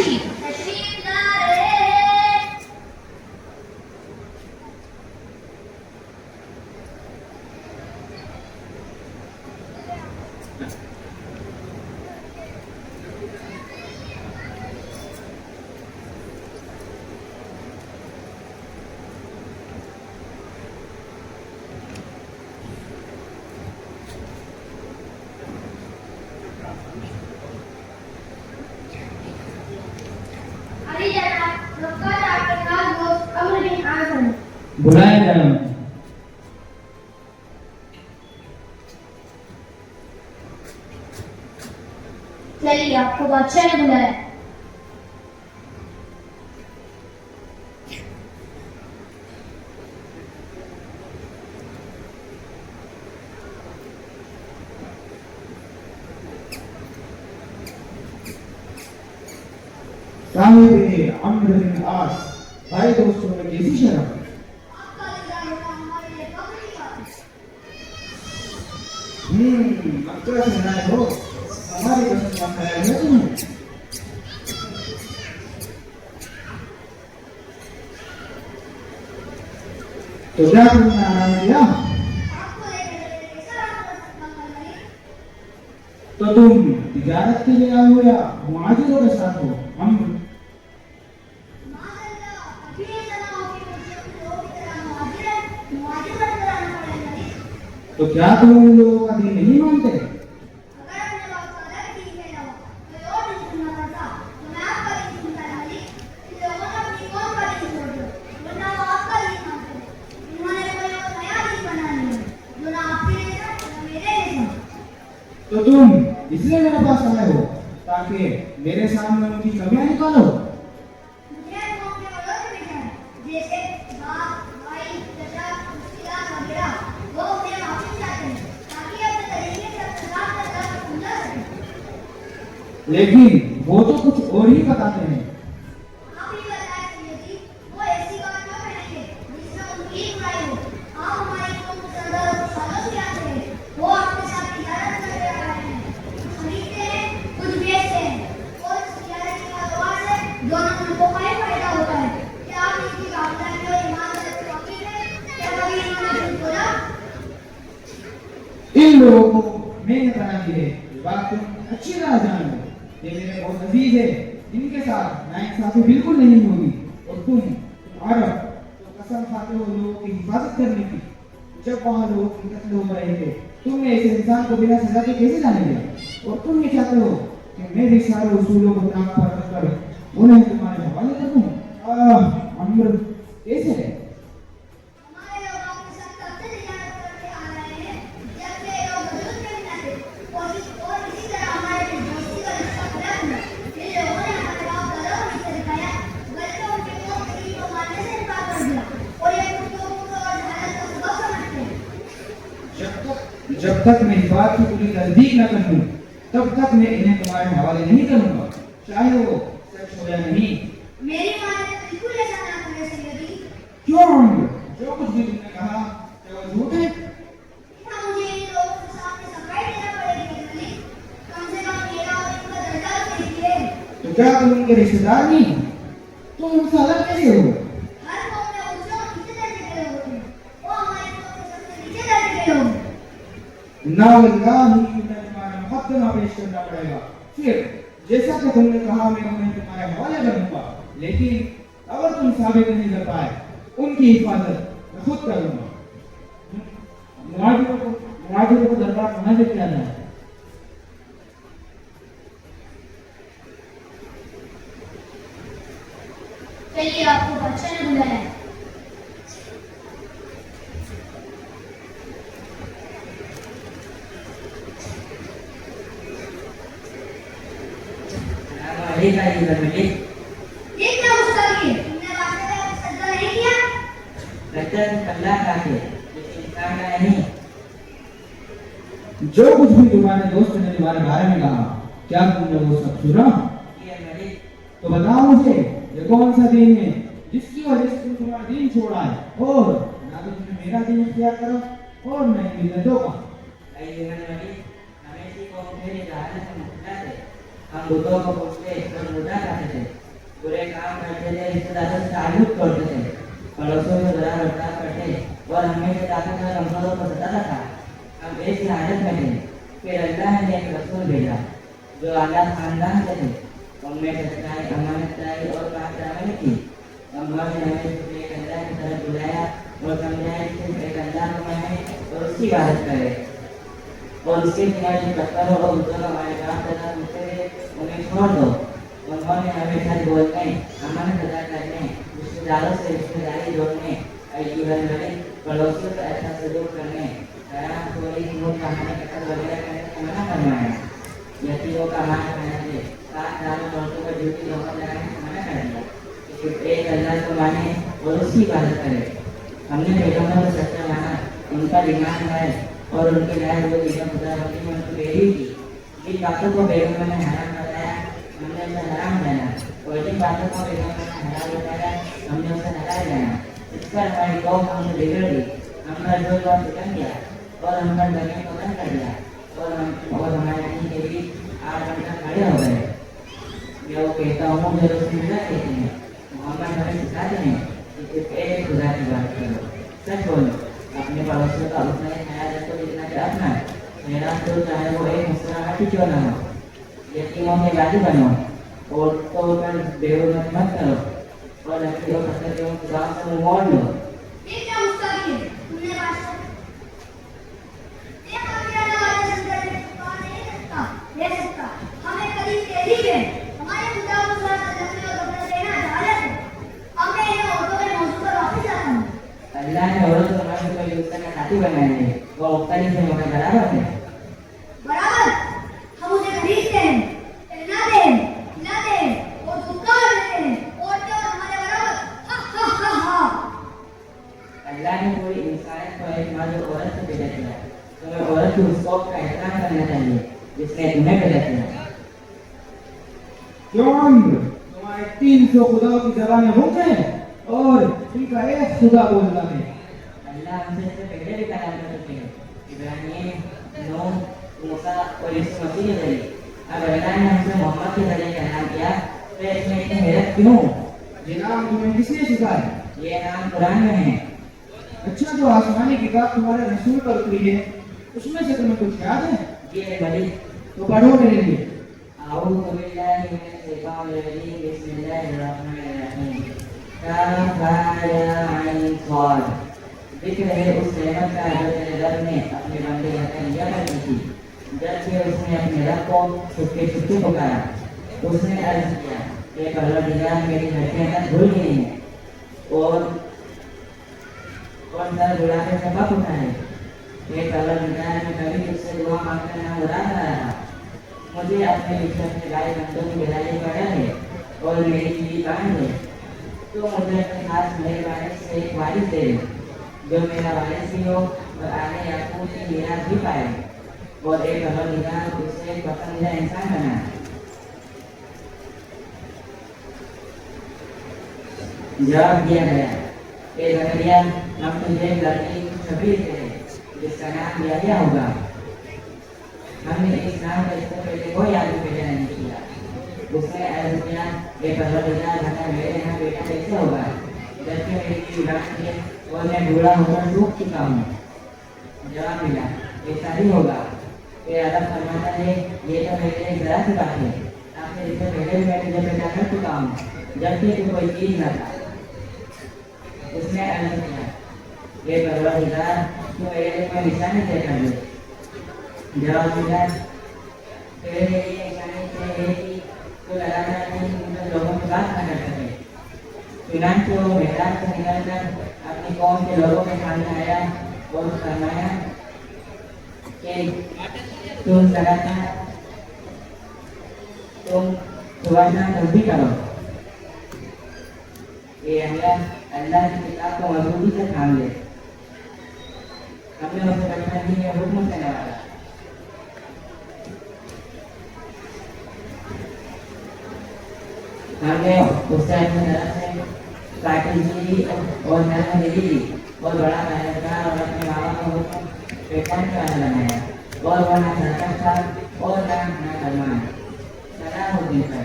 तशरीफ ला रहे हैं। अली जनाब, लोकल आपके खास दोस्त अमर बिन आजम बुलाया जनाब। चलिए, आपको बादशाह ने बुलाया। साहिब अम्र बिन आस, भाई दोस्तों में कैसी शर्म? आपका दीदार होना हमारे लिए फख्र की बात है। मक्का से आए हो, हमारी पसंद का ख्याल है तुम्हें। तो क्या तुमने आराम किया? आपको लेकर कैसा रहा मकान? तो तुम तिजारत के लिए आए हो या मुआजिरों के साथ हो? हम माशाअल्लाह, अभी ये जना हो कि मुझे उन लोगों की तरह मुआजिर बनकर आना पड़ेगा नहीं। तो क्या तुम उन लोगों का दीन नहीं मानते? अगर अपने वक्त अलग दीन में ना हो, कोई और दीन सुनना पड़ता, तो मैं आपका दीन सुनता है अली। इन लोगों ने अपनी कौम का दीन छोड़ दिया, वरना वो आपका दीन मानते हैं। इन्होंने कोई और नया दीन बना लिया है, जो ना आपके जैसा, ना मेरे जैसा। तो तुम इसलिए मेरे पास आए हो ताकि मेरे सामने उनकी कमियां निकालो? मुझे कौम के बड़ों से मिलना है, जैसे बाप, भाई, चाचा, रिश्तेदार वगैरह। वो उन्हें माफी चाहते हैं, ताकि अपने तरीके से अपने साथ का दर्द समझा सकें। लेकिन वो तो कुछ और ही बताते हैं। आप ही बताएं सैयदी, वो ऐसी बात क्यों कहेंगे जिसमें उनकी बुराई हो। आप हमारी कौम के सरदार को सालों से आते हैं, वो आपके साथ तिजारत करके आ रहे हैं, कुछ खरीदते हैं, कुछ बेचते हैं, और इस तिजारत के कारोबार से दोनों मुल्कों का ही फायदा होता है। क्या आप इनकी कामयाबी और ईमानदारी से वाकिफ हैं? क्या कभी इन्होंने झूठ बोला? इन लोगों को मैंने बना दी है, ये बात तुम अच्छी तरह जान लो। ये मेरे बहुत अजीज है, इनके साथ नाइंसाफी बिल्कुल नहीं होगी। और तुम अरब तो कसम खाते हो लोगों की हिफाजत करने की। जब वहाँ लोग कत्ल हो रहे थे, तुमने ऐसे इंसान को बिना सजा के कैसे जाने दिया? और तुम ये चाहते हो कि मैं भी सारे उसूलों को नाक पर रखकर उन्हें तुम्हारे हवाले कर दूं? अम्र कैसे है? हमारे लोग आपके साथ कब से तिजारत करके आ रहे हैं, जब से ये लोग वजूद में भी न थे। और इसी तरह हमारे लिए दोस्ती का रिश्ता खड़ा हुआ। इन लोगों ने हमारे बाप दादाओं को रिश्ता दिखाया, बल्कि उनके कौम के दीन को मानने से इनकार कर दिया। और ये गुफ्तगू और जहालत का सबब समझते हैं। जब तक मैं इस बात की पूरी तस्दीक न कर लूं, तब तक मैं इन्हें तुम्हारे हवाले नहीं करूंगा, चाहे वो सच हो या नहीं। मेरी माने तो बिल्कुल ऐसा ना करे सैयदी। क्यों अम्र? जो कुछ भी तुमने कहा क्या वो झूठ है? क्या मुझे इन लोगों के सामने सफाई देना पड़ेगी अली? कम से कम मेरा और इनका दर्जा तो देखिए। तो क्या तुम उनके रिश्तेदार नहीं? तुम उनसे अलग कैसे हो? हर कौम में ऊंचे और नीचे दर्जे के लोग होते हैं। वो हमारी कौम के सबसे नीचे दर्जे के लोग हैं। ना वल्लाही उन्हें तुम्हारा मुकद्दमा पेश करना पड़ेगा। फिर जैसा कि तुमने कहा मैं उन्हें तुम्हारे हवाले करूंगा, लेकिन अगर तुम साबित नहीं कर पाए, उनकी हिफाजत मैं खुद करूंगा। मुआजिरों को दरबार कहाँ से किया जाए? चलिए, आपको बादशाह ने बुलाया है। ये क्या ये क्या गुस्ताखी है? तुमने बादशाह का सजदा नहीं किया? अल्लाह का है, लेकिन इंसान का नहीं। जो कुछ भी तुम्हारे दोस्त ने तुम्हारे बारे में कहा, क्या तुमने वो सब सुना? ये मलिक तो बताओ मुझे, ये कौन सा दीन है जिसकी वजह से तुम तुम्हारा दीन छोड़ा है? और ना तो तुमने मेरा दीन इख्तियार करो और न ही बिल्कुल का। हमें इसी को मेरे जहाज से मुक्ता थे, हम बुद्धों को पूछते और मुद्दा करते थे। थे रिश्तेदारों से ताल्लुक तोड़ते थे, पड़ोसियों से बुरा बर्ताव करते और हमेशा ताकत और कमजोरों को सताता था। हम ऐसी हालत में थे, फिर अल्लाह ने एक रसूल भेजा जो आला खानदान से थे। उनमें सच्चाई, अमानतदारी और पाकदारी थी। अम्मा ने हमें सिर्फ एक अल्लाह की तरफ बुलाया और समझाया कि सिर्फ एक अल्लाह को माने और उसकी इबादत करे और उसके सिवा जो पत्थरों और बुतों का मालिकान तथा होते थे उन्हें छोड़ दो। उन्होंने हमें सच बोलने, अमानत अदा करने, रिश्तेदारों से रिश्तेदारी जोड़ने, जीवन भर पड़ोसियों का अच्छा सलूक करने, हराम खोरी, झूठ कहानी, कत्ल वगैरह करने से मना फरमाया। यतीमों का मान खाने से, साथ दारू औरतों को ड्यूटी धोखा लगाने से मना कर दिया कि सिर्फ एक अल्लाह को माने और उसकी इबादत करे। हमने पैगम्बर को सच्चा माना, उनका ईमान है और उनके लाए हुए जीवन खुदाबंदी में उनकी पैरवी की। जिन बातों को पैगम्बर ने हराम बताया हमने उसे हराम जाना और जिन बातों को पैगम्बर ने हलाल बताया हमने उसे हलाल जाना। इस पर हमारी कौम हमसे बिगड़ गई, हम पर जोर और सितम किया और हम पर जमीन को बंद कर दिया और हमारे दीन के बीच आग बनकर खड़े हो गए। मैं वो कहता हूँ जो रसूलुल्लाह कहते हैं, मोहम्मद हमें सिखाते हैं कि सिर्फ एक खुदा की बात करो, सच बोलो, अपने पड़ोसियों का उतना ही ख्याल रखो जितना कि अपना। मेरा तो चाहे वो एक मुस्कुराहट ही क्यों न हो। यतीमों के गाली बनो और तो पर बेहुरमत मत करो और अपनी और फसलों की बात से मोड़ लो। ये क्या गुस्ताखी है? तुमने बादशाह ये काफिराना वाले संदर्भ में कौन नहीं सकता, ले सकता। हमें कभी तेजी है, हमारे खुदा को थोड़ा सा जख्मी और कपड़ा देना जायज है। अब मैं इन औरतों में मौजूद पर वापस जाता हूँ। अल्लाह ने औरत और मर्द को युद्ध का साथी बनाए हैं, वो मुख्तलिफ है मगर बराबर है। बराबर हम उसे खरीदते हैं, पहनाते हैं, खिलाते हैं और दुकान देते हैं। औरतें और हमारे बराबर हा हा हा हा। अल्लाह ने कोई इंसान को एक मर्द और औरत से पैदा किया, तुम्हें औरत की उस कौम का एहतराम करना चाहिए जिसने तुम्हें पैदा किया। क्यों तुम्हारे 300 खुदाओं की जबानें भूखे हैं और इनका एक खुदा बोलता है। अल्लाह हमसे इससे पहले भी कलाम कर चुके हैं, इब्राहिम, नूह, मूसा और यीशु मसीह के जरिए। अब अल्लाह ने हमसे मोहम्मद के जरिए कलाम किया, तो इसमें इतनी हैरत क्यों? ये नाम तुम्हें किसने सिखाया? ये नाम कुरान में है। अच्छा, जो आसमानी किताब तुम्हारे रसूल पर उतरी है उसमें से तुम्हें कुछ याद है? ये बड़ी तो पढ़ो मेरे लिए। आऊज़ु बिल्लाहि मिनश शैतानिर रजीम, बिस्मिल्लाहिर रहमानिर रहीम। काफ़ या आइन साद। जिक्र है उस नेमत का जो तेरे रब ने अपने बंदे यहूदा पर की थी, जबकि उसने अपने रब को छुपके छुपके पुकारा। उसने अर्ज किया, हे परवरदिगार, मेरी हड्डियां तक भूल गई हैं और सर बुढ़ापे से बक उठा है। हे परवरदिगार, मैं कभी तुझसे दुआ मांगकर ना उदास रहा था। मुझे अपने पीछे अपने गाय बंदों की बेलाई पड़ा है और मेरी बीवी बांध है। तो मुझे अपने हाथ मेरे वारिस से एक वारिस दे जो मेरा वारिस भी हो और आगे याकूब की मीरास भी पाए और एक परवरदिगार उससे एक पसंदीदा इंसान बना। जवाब दिया गया, ए ज़करिया, हम तुझे एक लड़की की छवि दे जिसका नाम याह्या होगा। हमने इस नाम का इससे पहले कोई आदमी पैदा नहीं किया। उसने अर्ज किया, हे परवरदिगार, भला मेरे यहाँ बेटा कैसे होगा जबकि मेरी जुबान है और मैं बूढ़ा होकर सूख चुका हूँ। जवाब मिला, ऐसा ही होगा। फिर अल्लाह फरमाता है, ये तो मेरे लिए जरा सी बात है, आखिर इससे पहले भी मैं तुझे पैदा कर चुका हूँ जबकि तू कोई चीज न था। उसने अर्ज किया, हे परवरदिगार, तू मेरे लिए कोई निशानी तय कर दे। जवाब मिला, तेरे लिए ये निशानी तय है कि तू लगातार 3 दिन लोगों की बात न कर सके। चुनांचे वो मेहराब से निकलकर अपनी कौम के लोगों के सामने आया और फरमाया कि तुम लगातार तुम सुबह जल्दी करो। ये अल्लाह की किताब को मजबूती से थाम ले। हमने उसे बचपन में हुक्म से नवाजा। हमने उससे अपनी तरफ से पार्टी और नरम दी और बड़ा मेहनतगार और अपने माँ बाप को हुक्म पेटन का बनाया और वह ना सरकश था और ना फरमान। सलाम उस दिन पर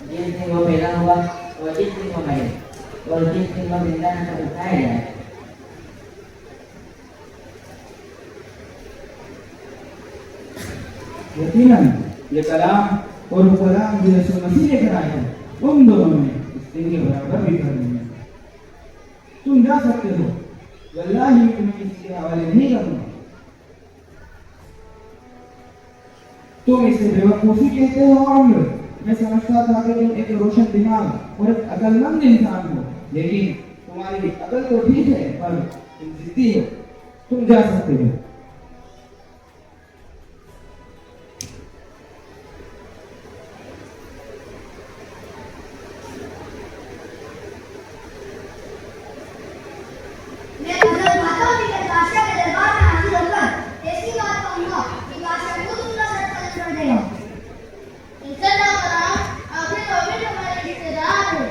जिस दिन वो पैदा हुआ और जिस दिन वो मरे और जिस दिन वो जिंदा न कर उठाया जाए। यकीनन ये कलाम और वो कलाम जो यीशु मसीह लेकर आए हैं उन दोनों में इस दिन के बराबर भी कर नहीं है। तुम जा सकते हो, वल्लाही मैं तुम्हें किसी के हवाले नहीं करूंगा। तुम इसे बेवकूफी कहते हो अम्र, मैं समझता था कि तुम एक रोशन दिमाग और एक अकलमंद इंसान हो, लेकिन तुम्हारी अकल तो ठीक है पर तुम जिद्दी हो। तुम जा सकते हो। मैं हजरत माता के बादशाह के दरबार में हाजिर होकर ऐसी बात कहूंगा कि बादशाह खुद उनका सर कलम कर देगा। इंशाअल्लाह कलाम आखिर तौबे हमारे रिश्तेदार है।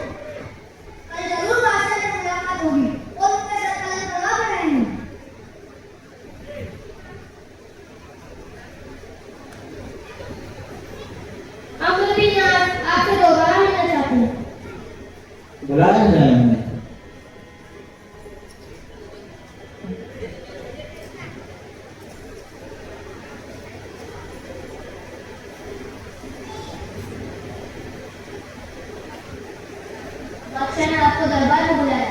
कल जरूर बादशाह से मुलाकात होगी और उनके सर कलम करवा कर रहेंगे। हम लोग भी आपसे दोबारा मिलना चाहते हैं। बुलाया जाए हमें। बादशाह ने आपको दरबार में बुलाया।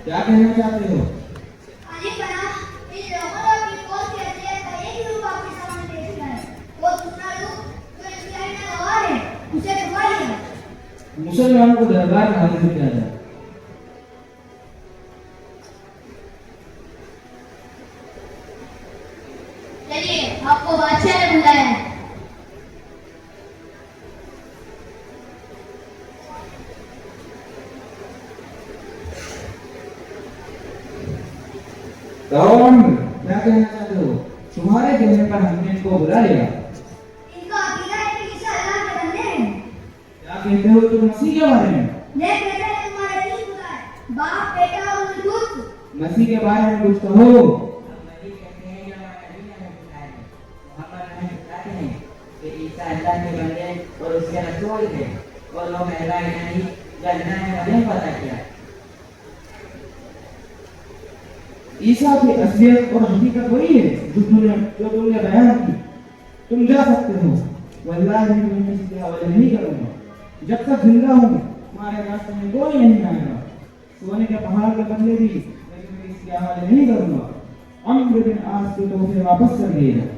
क्या कहना चाहते हो? अली बना इस जौहर की कौन सी अजलियत का एक रूप आपके सामने पेश किया है और दूसरा रूप जो इंतहाई में गवार है उसे छुपा लिया। मुसलमानों को दरबार में हाजिर किया जाए। चलिए आपको बादशाह ने बुलाया है। क्या कहना चाहते हो? तुम्हारे कहने पर हमने इनको बुला लिया। इनका अकीदा है कि ईसा अल्लाह के बंदे हैं। क्या कहते हो तुम मसीह के बारे में? मैं कहता है तुम्हारे तीन खुदा है, बाप बेटा और रूह कुद्स। मसीह के बारे में कुछ कहो। हम नबी कहते हैं जो हमारे नबी ने हमें सिखाया है। मोहम्मद हमें सिखाते हैं कि ईसा अल्लाह के बंदे और उसके रसूल थे और वो महला इलाही जो अल्लाह ने हमें पता किया। ईसा की असलियत और हकीकत वही है जो तुमने बयान की। तुम जा सकते हो, वल्लाही मैं तुम्हें किसी के हवाले नहीं करूंगा। जब तक जिंदा हूँ तुम्हारे रास्ते में कोई नहीं आएगा। सोने के पहाड़ के बंदे भी मैं तुम्हें इसके हवाले नहीं करूंगा। अम्र बिन आस के तोहफे वापस कर दिए जाए।